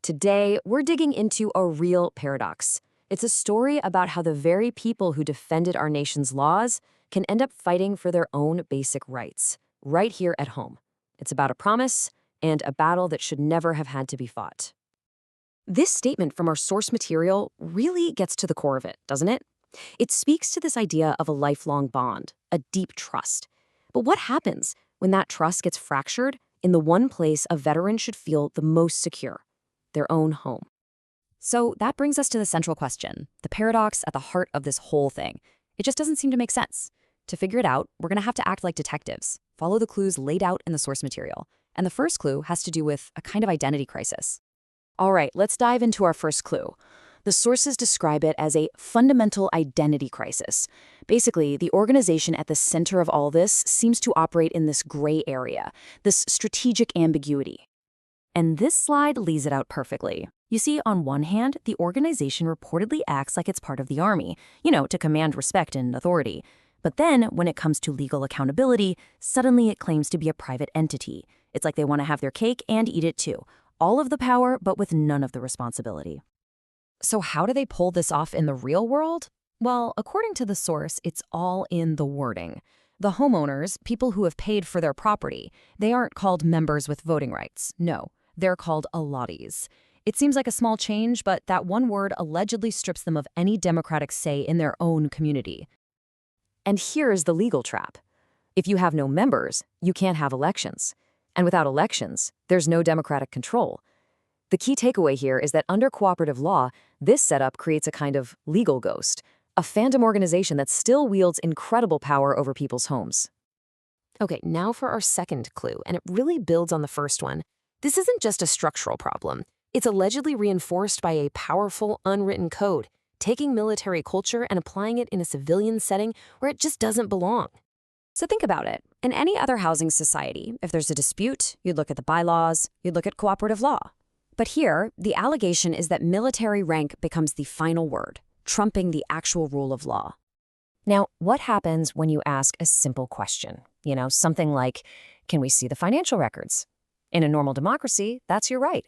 Today, we're digging into a real paradox. It's a story about how the very people who defended our nation's laws can end up fighting for their own basic rights, right here at home. It's about a promise and a battle that should never have had to be fought. This statement from our source material really gets to the core of it, doesn't it? It speaks to this idea of a lifelong bond, a deep trust. But what happens when that trust gets fractured in the one place a veteran should feel the most secure, their own home? So that brings us to the central question, the paradox at the heart of this whole thing. It just doesn't seem to make sense. To figure it out, we're going to have to act like detectives, follow the clues laid out in the source material. And the first clue has to do with a kind of identity crisis. All right, let's dive into our first clue. The sources describe it as a fundamental identity crisis. Basically, the organization at the center of all this seems to operate in this gray area, this strategic ambiguity. And this slide lays it out perfectly. You see, on one hand, the organization reportedly acts like it's part of the army, to command respect and authority. But then, when it comes to legal accountability, suddenly it claims to be a private entity. It's like they want to have their cake and eat it too. All of the power, but with none of the responsibility. So how do they pull this off in the real world? Well, according to the source, it's all in the wording. The homeowners, people who have paid for their property, they aren't called members with voting rights. No, they're called allottees. It seems like a small change, but that one word allegedly strips them of any democratic say in their own community. And here's the legal trap. If you have no members, you can't have elections. And without elections, there's no democratic control. The key takeaway here is that under cooperative law, this setup creates a kind of legal ghost, a phantom organization that still wields incredible power over people's homes. Okay, now for our second clue, and it really builds on the first one. This isn't just a structural problem. It's allegedly reinforced by a powerful, unwritten code, taking military culture and applying it in a civilian setting where it just doesn't belong. So think about it. In any other housing society, if there's a dispute, you'd look at the bylaws, you'd look at cooperative law. But here, the allegation is that military rank becomes the final word, trumping the actual rule of law. Now, what happens when you ask a simple question? Something like, can we see the financial records? In a normal democracy, that's your right.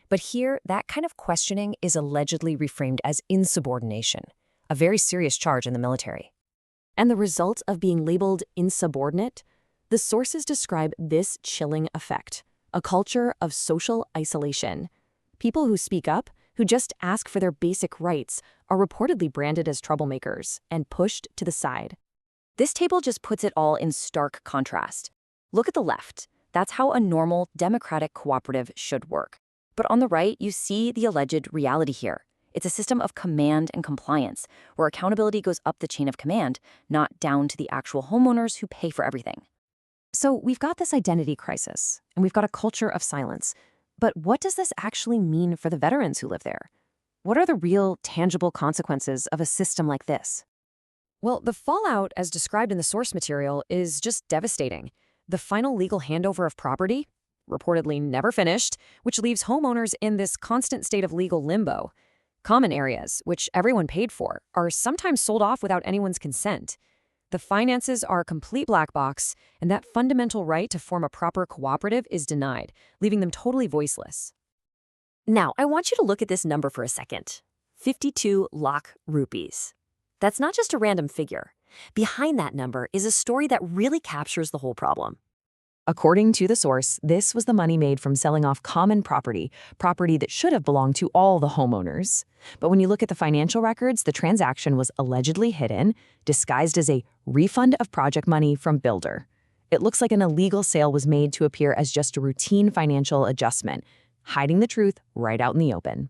But here, that kind of questioning is allegedly reframed as insubordination, a very serious charge in the military. And the result of being labeled insubordinate? The sources describe this chilling effect, a culture of social isolation. People who speak up, who just ask for their basic rights, are reportedly branded as troublemakers and pushed to the side. This table just puts it all in stark contrast. Look at the left. That's how a normal, democratic cooperative should work. But on the right, you see the alleged reality here. It's a system of command and compliance, where accountability goes up the chain of command, not down to the actual homeowners who pay for everything. So we've got this identity crisis, and we've got a culture of silence. But what does this actually mean for the veterans who live there? What are the real, tangible consequences of a system like this? Well, the fallout, as described in the source material, is just devastating. The final legal handover of property, reportedly never finished, which leaves homeowners in this constant state of legal limbo. Common areas, which everyone paid for, are sometimes sold off without anyone's consent. The finances are a complete black box, and that fundamental right to form a proper cooperative is denied, leaving them totally voiceless. Now, I want you to look at this number for a second. 52 lakh rupees. That's not just a random figure. Behind that number is a story that really captures the whole problem. According to the source, this was the money made from selling off common property that should have belonged to all the homeowners. But when you look at the financial records, the transaction was allegedly hidden, disguised as a refund of project money from builder. It looks like an illegal sale was made to appear as just a routine financial adjustment, hiding the truth right out in the open.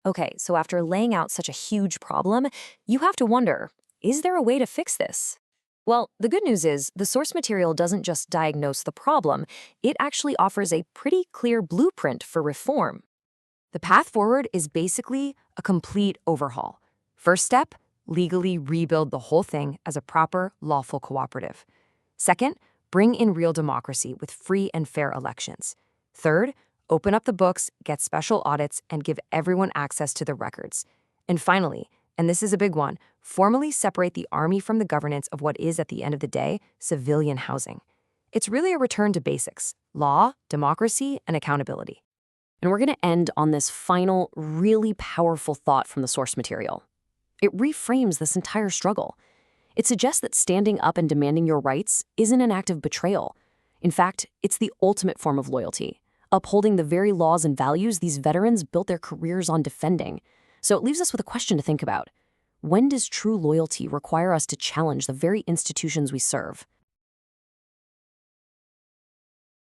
Okay, so after laying out such a huge problem, you have to wonder, is there a way to fix this? Well, the good news is the source material doesn't just diagnose the problem, it actually offers a pretty clear blueprint for reform. The path forward is basically a complete overhaul. First step, legally rebuild the whole thing as a proper, lawful cooperative. Second, bring in real democracy with free and fair elections. Third, open up the books, get special audits, and give everyone access to the records. And finally, and this is a big one, formally separate the army from the governance of what is, at the end of the day, civilian housing. It's really a return to basics: law, democracy, and accountability. And we're going to end on this final, really powerful thought from the source material. It reframes this entire struggle. It suggests that standing up and demanding your rights isn't an act of betrayal. In fact, it's the ultimate form of loyalty, upholding the very laws and values these veterans built their careers on defending. So it leaves us with a question to think about. When does true loyalty require us to challenge the very institutions we serve?